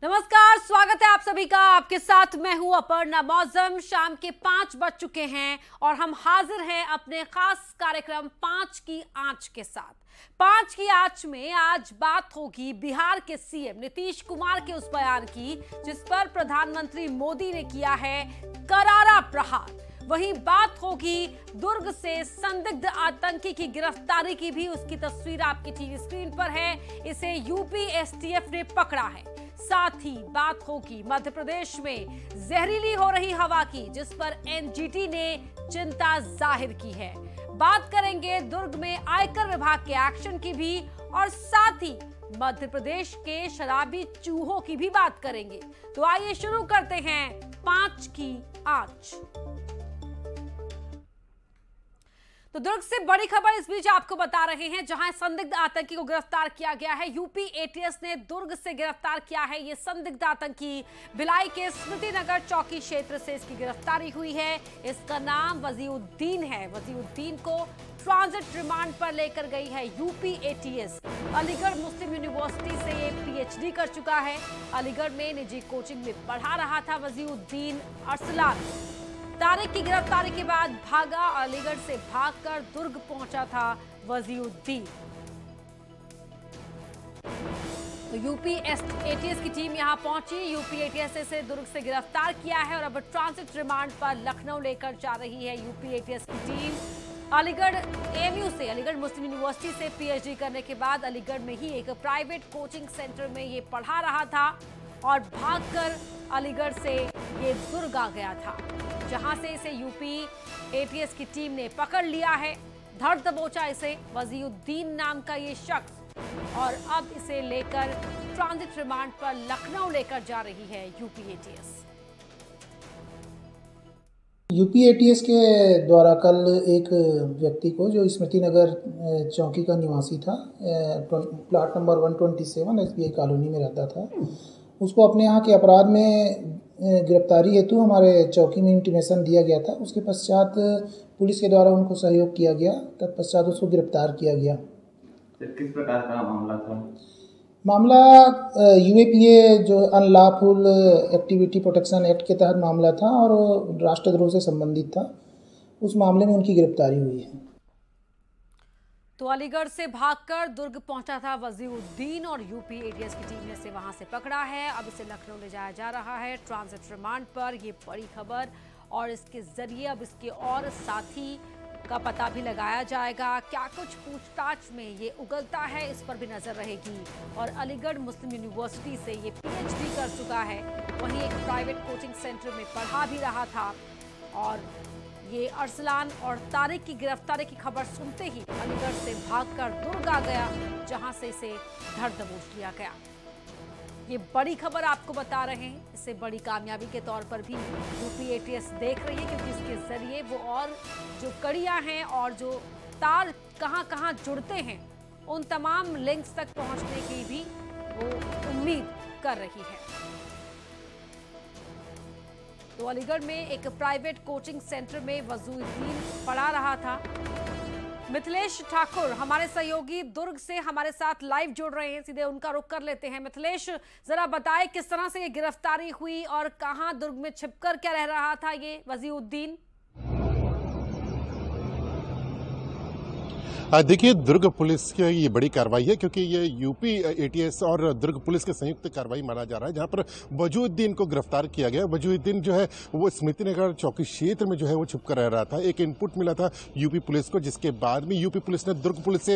नमस्कार, स्वागत है आप सभी का। आपके साथ मैं हूं अपर्णा मौसम। शाम के 5 बज चुके हैं और हम हाजिर हैं अपने खास कार्यक्रम 5 की आंच के साथ। 5 की आंच में आज बात होगी बिहार के सीएम नीतीश कुमार के उस बयान की जिस पर प्रधानमंत्री मोदी ने किया है करारा प्रहार। वहीं बात होगी दुर्ग से संदिग्ध आतंकी की गिरफ्तारी की भी। उसकी तस्वीर आपकी टीवी स्क्रीन पर है। इसे यूपी एसटीएफ ने पकड़ा है। साथ ही बात होगी मध्य प्रदेश में जहरीली हो रही हवा की जिस पर एनजीटी ने चिंता जाहिर की है। बात करेंगे दुर्ग में आयकर विभाग के एक्शन की भी और साथ ही मध्य प्रदेश के शराबी चूहों की भी बात करेंगे। तो आइए शुरू करते हैं 5 की आंच। तो दुर्ग से बड़ी खबर इस बीच आपको बता रहे हैं जहां संदिग्ध आतंकी को गिरफ्तार किया गया है। यूपी एटीएस ने दुर्ग से गिरफ्तार किया है ये संदिग्ध आतंकी। भिलाई के स्मृति नगर चौकी क्षेत्र से इसकी गिरफ्तारी हुई है। इसका नाम वजीउद्दीन है। वजीउद्दीन को ट्रांजिट रिमांड पर लेकर गई है यूपी एटीएस। अलीगढ़ मुस्लिम यूनिवर्सिटी से ये पीएचडी कर चुका है। अलीगढ़ में निजी कोचिंग में पढ़ा रहा था वजीउद्दीन अरसलान। तारिक की गिरफ्तारी के बाद भागा। अलीगढ़ से भागकर दुर्ग पहुंचा था वजीउद्दीन। तो यूपी एटीएस की टीम यहां पहुंची। यूपी एटीएस ने इसे दुर्ग से गिरफ्तार किया है और अब ट्रांजिट रिमांड पर लखनऊ लेकर जा रही है यूपी एटीएस की टीम। अलीगढ़ एएमयू से, अलीगढ़ मुस्लिम यूनिवर्सिटी से पीएचडी करने के बाद अलीगढ़ में ही एक प्राइवेट कोचिंग सेंटर में ये पढ़ा रहा था और भागकर अलीगढ़ से ये दुर्ग आ गया था जहां से इसे यूपी एटीएस की टीम ने पकड़ लिया है। धर दबोचा इसे वजीउद्दीन नाम का ये शख्स और अब इसे लेकर ट्रांजिट रिमांड पर लखनऊ लेकर जा रही है यूपी एटीएस। यूपी एटीएस के द्वारा कल एक व्यक्ति को जो स्मृति नगर चौकी का निवासी था, प्लाट नंबर 127 एसबीआई कॉलोनी में रहता था, उसको अपने यहाँ के अपराध में गिरफ्तारी हेतु हमारे चौकी में इंटीमेशन दिया गया था। उसके पश्चात पुलिस के द्वारा उनको सहयोग किया गया। तत्पश्चात उसको गिरफ्तार किया गया। किस प्रकार का मामला था? मामला यूएपीए जो अनलॉफुल एक्टिविटी प्रोटेक्शन एक्ट के तहत मामला था और राष्ट्रद्रोह से संबंधित था। उस मामले में उनकी गिरफ्तारी हुई है। तो अलीगढ़ से भागकर दुर्ग पहुंचा था वजीउद्दीन और यूपी एटीएस की टीम ने इसे वहां से पकड़ा है। अब इसे लखनऊ ले जाया जा रहा है ट्रांजिट रिमांड पर। ये बड़ी खबर और इसके जरिए अब इसके और साथी का पता भी लगाया जाएगा। क्या कुछ पूछताछ में ये उगलता है इस पर भी नजर रहेगी। और अलीगढ़ मुस्लिम यूनिवर्सिटी से ये पीएचडी कर चुका है। वहीं एक प्राइवेट कोचिंग सेंटर में पढ़ा भी रहा था और ये अरसलान और तारिक की गिरफ्तारी की खबर सुनते ही अलीगढ़ से भागकर दुर्ग आ गया जहां से इसे धर दबोच लिया गया। ये बड़ी खबर आपको बता रहे हैं। इसे बड़ी कामयाबी के तौर पर भी यूपी एटीएस देख रही है क्योंकि इसके जरिए वो और जो कड़ियां हैं और जो तार कहां जुड़ते हैं उन तमाम लिंक्स तक पहुंचने की भी वो उम्मीद कर रही है। तो अलीगढ़ में एक प्राइवेट कोचिंग सेंटर में वजीउद्दीन पढ़ा रहा था। मिथिलेश ठाकुर हमारे सहयोगी दुर्ग से हमारे साथ लाइव जुड़ रहे हैं। सीधे उनका रुख कर लेते हैं। मिथिलेश, जरा बताएं किस तरह से ये गिरफ्तारी हुई और कहां दुर्ग में छिपकर क्या रह रहा था ये वजीउद्दीन? देखिए, दुर्ग पुलिस की ये बड़ी कार्रवाई है क्योंकि ये यूपी एटीएस और दुर्ग पुलिस के संयुक्त कार्रवाई माना जा रहा है जहां पर वजीउद्दीन को गिरफ्तार किया गया। वजीउद्दीन जो है वो स्मृति नगर चौकी क्षेत्र में जो है वो छुपकर रह रहा था। एक इनपुट मिला था यूपी पुलिस को जिसके बाद में यूपी पुलिस ने दुर्ग पुलिस से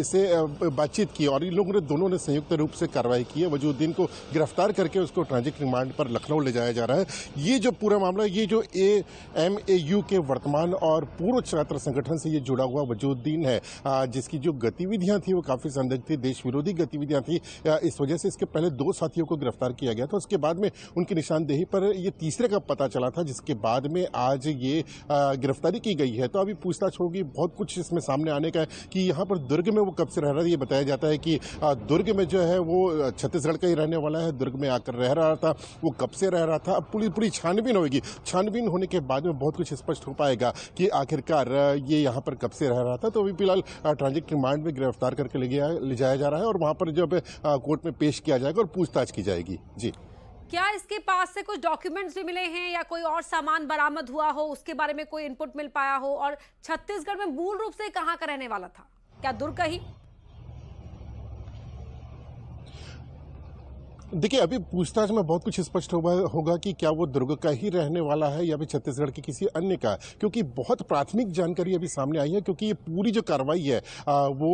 इसे बातचीत की और इन लोगों ने दोनों ने संयुक्त रूप से कार्रवाई की है। वजीउद्दीन को गिरफ्तार करके उसको ट्रांजिट रिमांड पर लखनऊ ले जाया जा रहा है। ये जो पूरा मामला, ये जो एएमयू के वर्तमान और पूर्व छात्र संगठन से ये जुड़ा हुआ वजीउद्दीन है जिसकी जो गतिविधियां थी वो काफी संदिग्ध थी, देश विरोधी गतिविधियां थी। इस वजह से इसके पहले 2 साथियों को गिरफ्तार किया गया था। उसके बाद में उनकी निशानदेही पर ये तीसरे का पता चला था जिसके बाद में आज ये गिरफ्तारी की गई है। तो अभी पूछताछ होगी। बहुत कुछ इसमें सामने आने का है कि यहाँ पर दुर्ग में वो कब से रह रहा है। ये बताया जाता है कि दुर्ग में जो है वो छत्तीसगढ़ का ही रहने वाला है। दुर्ग में आकर रह रहा था, वो कब से रह रहा था। अब पूरी छानबीन होगी। छानबीन होने के बाद में बहुत कुछ स्पष्ट हो पाएगा कि आखिरकार ये यहाँ पर कब से रह रहा था। तो अभी फिलहाल ट्रांजिट रिमांड में गिरफ्तार करके ले जाया जा रहा है और वहां पर जब कोर्ट में पेश किया जाएगा और पूछताछ की जाएगी। जी, क्या इसके पास से कुछ डॉक्यूमेंट्स भी मिले हैं या कोई और सामान बरामद हुआ हो, उसके बारे में कोई इनपुट मिल पाया हो? और छत्तीसगढ़ में मूल रूप से कहां का रहने वाला था? क्या दुर्ग का ही? देखिए, अभी पूछताछ में बहुत कुछ स्पष्ट होगा कि क्या वो दुर्ग का ही रहने वाला है या फिर छत्तीसगढ़ के किसी अन्य का, क्योंकि बहुत प्राथमिक जानकारी अभी सामने आई है। क्योंकि ये पूरी जो कार्रवाई है वो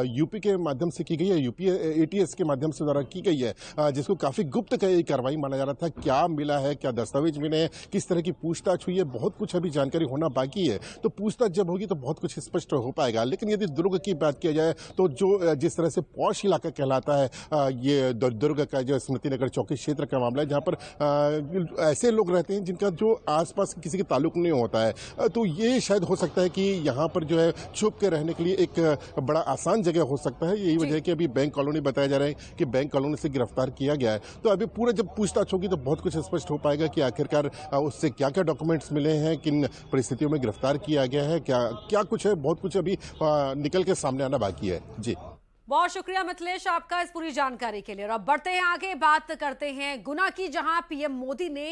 यूपी के माध्यम से की गई है, यूपी एटीएस के माध्यम से द्वारा की गई है, जिसको काफी गुप्त कार्रवाई माना जा रहा था। क्या मिला है, क्या दस्तावेज मिले हैं, किस तरह की पूछताछ हुई है, बहुत कुछ अभी जानकारी होना बाकी है। तो पूछताछ जब होगी तो बहुत कुछ स्पष्ट हो पाएगा। लेकिन यदि दुर्ग की बात किया जाए तो जो जिस तरह से पॉश इलाका कहलाता है ये दुर्ग का जो स्मृति नगर चौकी क्षेत्र का मामला है, जहां पर ऐसे लोग रहते हैं जिनका जो आसपास किसी के ताल्लुक नहीं होता है, तो ये शायद हो सकता है कि यहां पर जो है छुप के रहने के लिए एक बड़ा आसान जगह हो सकता है। यही वजह है कि अभी बैंक कॉलोनी बताया जा रहा है कि बैंक कॉलोनी से गिरफ्तार किया गया है। तो अभी पूरा जब पूछताछ होगी तो बहुत कुछ स्पष्ट हो पाएगा कि आखिरकार उससे क्या क्या डॉक्यूमेंट्स मिले हैं, किन परिस्थितियों में गिरफ्तार किया गया है, क्या कुछ है। बहुत कुछ अभी निकल के सामने आना बाकी है। जी, बहुत शुक्रिया मिथिलेश आपका इस पूरी जानकारी के लिए। और अब बढ़ते हैं आगे, बात करते हैं गुना की, जहां पीएम मोदी ने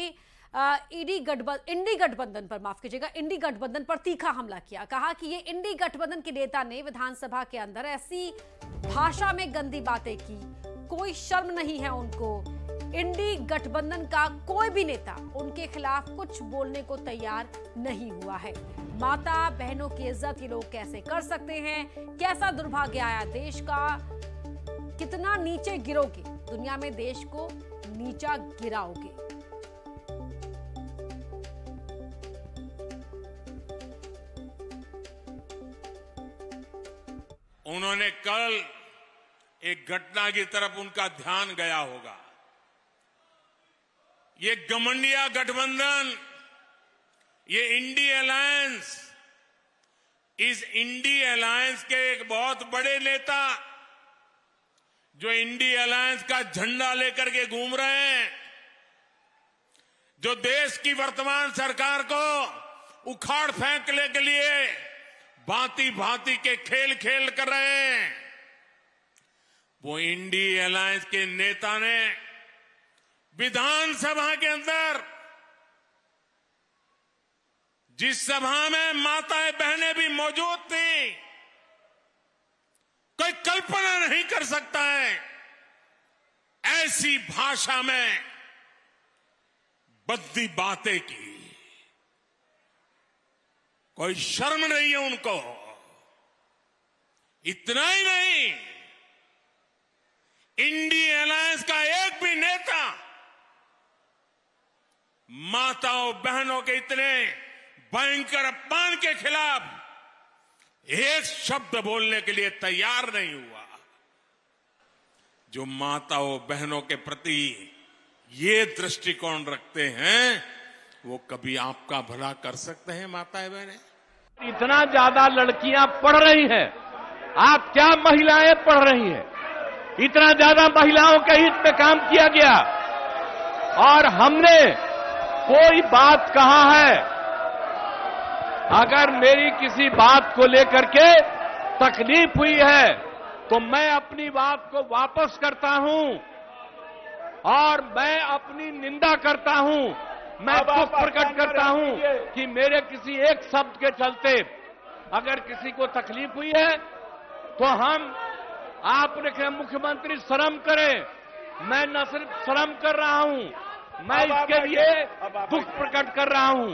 इंडी गठबंधन पर, माफ कीजिएगा, इंडी गठबंधन पर तीखा हमला किया। कहा कि ये इंडी गठबंधन के नेता ने विधानसभा के अंदर ऐसी भाषा में गंदी बातें की, कोई शर्म नहीं है उनको। इंडी गठबंधन का कोई भी नेता उनके खिलाफ कुछ बोलने को तैयार नहीं हुआ है। माता बहनों की इज्जत ये लोग कैसे कर सकते हैं? कैसा दुर्भाग्य आया देश का, कितना नीचे गिरोगे, दुनिया में देश को नीचा गिराओगे। उन्होंने कल एक घटना की तरफ उनका ध्यान गया होगा। ये गठबंधन गठबंधन, ये इंडी अलायंस, इस इंडी अलायंस के एक बहुत बड़े नेता जो इंडी अलायंस का झंडा लेकर के घूम रहे हैं, जो देश की वर्तमान सरकार को उखाड़ फेंकने के लिए भांति भांति के खेल कर रहे हैं, वो इंडी अलायंस के नेता ने विधानसभा के अंदर, जिस सभा में माताएं बहनें भी मौजूद थी, कोई कल्पना नहीं कर सकता है ऐसी भाषा में बद्दी बातें की। कोई शर्म नहीं है उनको। इतना ही नहीं, इंडी अलायंस का एक भी नेता माताओं बहनों के इतने भयंकर अपमान के खिलाफ एक शब्द बोलने के लिए तैयार नहीं हुआ। जो माताओं बहनों के प्रति ये दृष्टिकोण रखते हैं, वो कभी आपका भला कर सकते हैं? माताएं बहनें, इतना ज्यादा लड़कियां पढ़ रही हैं, आप क्या महिलाएं पढ़ रही हैं? इतना ज्यादा महिलाओं के हित में काम किया गया और हमने कोई बात कहा है, अगर मेरी किसी बात को लेकर के तकलीफ हुई है तो मैं अपनी बात को वापस करता हूं और मैं अपनी निंदा करता हूं। मैं दुख प्रकट करता हूं कि मेरे किसी एक शब्द के चलते अगर किसी को तकलीफ हुई है तो आपने कहा मुख्यमंत्री शर्म करें। मैं न सिर्फ शर्म कर रहा हूं, मैं इसके लिए दुख प्रकट कर रहा हूं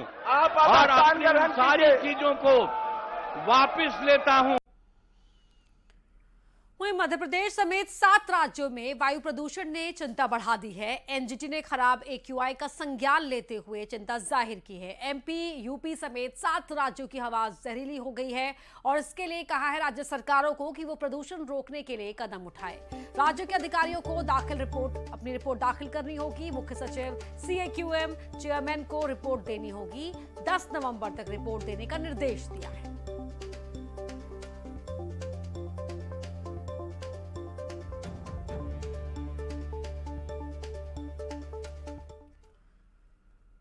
और अपनी सारी चीजों को वापस लेता हूं। वहीं मध्य प्रदेश समेत 7 राज्यों में वायु प्रदूषण ने चिंता बढ़ा दी है। एनजीटी ने खराब AQI का संज्ञान लेते हुए चिंता जाहिर की है। MP, यूपी समेत 7 राज्यों की हवा जहरीली हो गई है और इसके लिए कहा है राज्य सरकारों को कि वो प्रदूषण रोकने के लिए कदम उठाए। राज्यों के अधिकारियों को अपनी रिपोर्ट दाखिल करनी होगी। मुख्य सचिव CAQM चेयरमैन को रिपोर्ट देनी होगी। 10 नवंबर तक रिपोर्ट देने का निर्देश दिया है।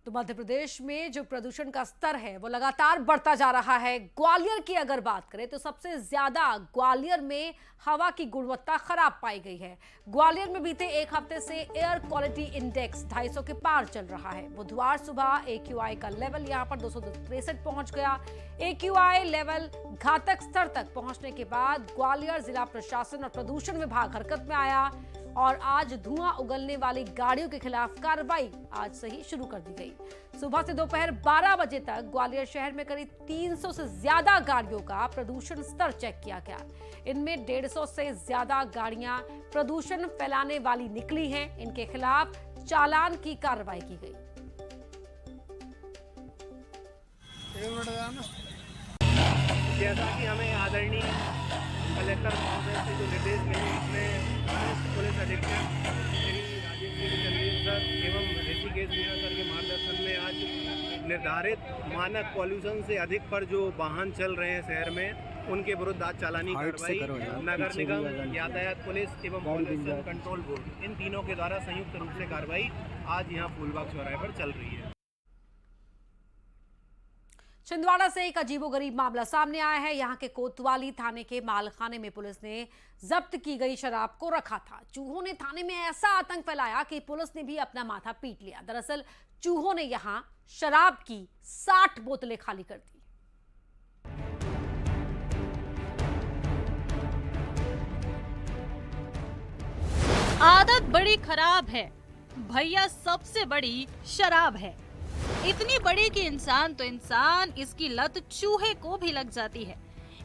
तो मध्य प्रदेश में जो प्रदूषण का स्तर है वो लगातार बढ़ता जा रहा है। ग्वालियर की अगर बात करें तो सबसे ज्यादा ग्वालियर में हवा की गुणवत्ता खराब पाई गई है। ग्वालियर में बीते एक हफ्ते से एयर क्वालिटी इंडेक्स 250 के पार चल रहा है। बुधवार सुबह AQI का लेवल यहां पर 263 पहुंच गया। AQI लेवल घातक स्तर तक पहुंचने के बाद ग्वालियर जिला प्रशासन और प्रदूषण विभाग हरकत में आया और आज धुआं उगलने वाली गाड़ियों के खिलाफ कार्रवाई आज से ही शुरू कर दी गई। सुबह से दोपहर 12 बजे तक ग्वालियर शहर में करीब 300 से ज्यादा गाड़ियों का प्रदूषण स्तर चेक किया गया। इनमें 150 से ज्यादा गाड़ियां प्रदूषण फैलाने वाली निकली हैं। इनके खिलाफ चालान की कार्रवाई की गई। जैसा कि हमें आदरणीय कलेक्टर महोदय से जो निर्देश मिले उसमें पुलिस अधीक्षक श्री राजेश चंदेल सर एवं ऋषिकेश मीणा सर के मार्गदर्शन में आज निर्धारित मानक पॉल्यूशन से अधिक पर जो वाहन चल रहे हैं शहर में उनके विरुद्ध आज चालानी कार्रवाई नगर निगम, यातायात पुलिस एवं पॉल्यूशन कंट्रोल बोर्ड इन तीनों के द्वारा संयुक्त रूप से कार्रवाई आज यहाँ फूलबाग चौराहे पर चल रही है। छिंदवाड़ा से एक अजीबोगरीब मामला सामने आया है। यहां के कोतवाली थाने के मालखाने में पुलिस ने जब्त की गई शराब को रखा था। चूहों ने थाने में ऐसा आतंक फैलाया कि पुलिस ने भी अपना माथा पीट लिया। दरअसल चूहों ने यहां शराब की 60 बोतलें खाली कर दी। आदत बड़ी खराब है भैया, सबसे बड़ी शराब है। इतनी बड़ी कि इंसान इसकी लत चूहे को भी लग जाती है।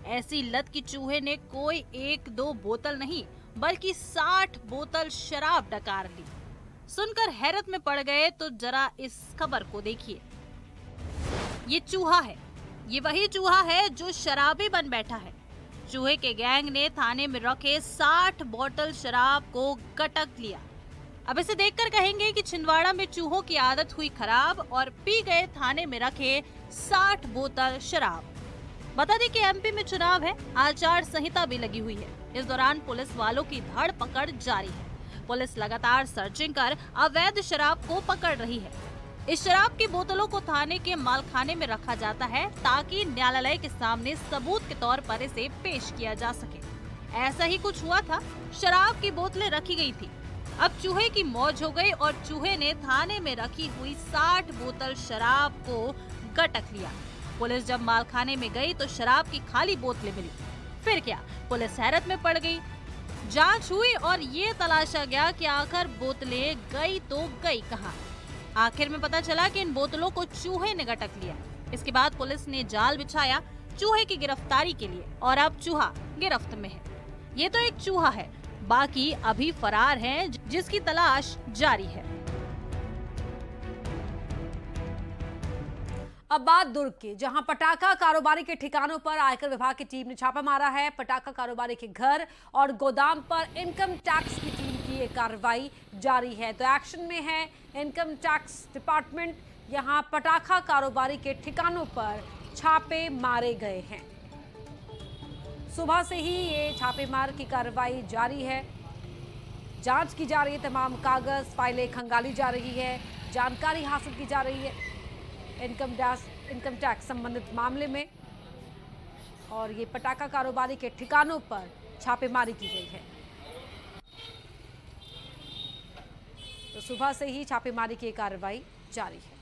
ऐसी लत की चूहे ने कोई 1-2 बोतल नहीं बल्कि 60 बोतल शराब डकार ली। सुनकर हैरत में पड़ गए तो जरा इस खबर को देखिए। ये चूहा है, ये वही चूहा है जो शराबी बन बैठा है। चूहे के गैंग ने थाने में रखे 60 बोतल शराब को गटक लिया। अब इसे देखकर कहेंगे कि छिंदवाड़ा में चूहों की आदत हुई खराब और पी गए थाने में रखे 60 बोतल शराब। बता दें कि MP में चुनाव है, आचार संहिता भी लगी हुई है। इस दौरान पुलिस वालों की धड़ पकड़ जारी है। पुलिस लगातार सर्चिंग कर अवैध शराब को पकड़ रही है। इस शराब की बोतलों को थाने के मालखाने में रखा जाता है ताकि न्यायालय के सामने सबूत के तौर पर इसे पेश किया जा सके। ऐसा ही कुछ हुआ था। शराब की बोतलें रखी गई थी। अब चूहे की मौज हो गई और चूहे ने थाने में रखी हुई 60 बोतल शराब को गटक लिया। पुलिस जब मालखाने में गई तो शराब की खाली बोतलें मिली। फिर क्या, पुलिस हैरत में पड़ गई। जांच हुई और ये तलाशा गया कि आखिर बोतलें गई तो गई कहां। आखिर में पता चला कि इन बोतलों को चूहे ने गटक लिया। इसके बाद पुलिस ने जाल बिछाया चूहे की गिरफ्तारी के लिए और अब चूहा गिरफ्त में है। ये तो एक चूहा है, बाकी अभी फरार हैं जिसकी तलाश जारी है। अब बात दुर्ग की, जहां पटाखा कारोबारी के ठिकानों पर आयकर विभाग की टीम ने छापा मारा है। पटाखा कारोबारी के घर और गोदाम पर इनकम टैक्स की टीम की ये कार्रवाई जारी है। तो एक्शन में है इनकम टैक्स डिपार्टमेंट। यहां पटाखा कारोबारी के ठिकानों पर छापे मारे गए हैं। सुबह से ही ये छापेमार की कार्रवाई जारी है। जांच की जा रही है, तमाम कागज फाइलें खंगाली जा रही है, जानकारी हासिल की जा रही है इनकम टैक्स संबंधित मामले में। और ये पटाखा कारोबारी के ठिकानों पर छापेमारी की गई है। तो सुबह से ही छापेमारी की कार्रवाई जारी है।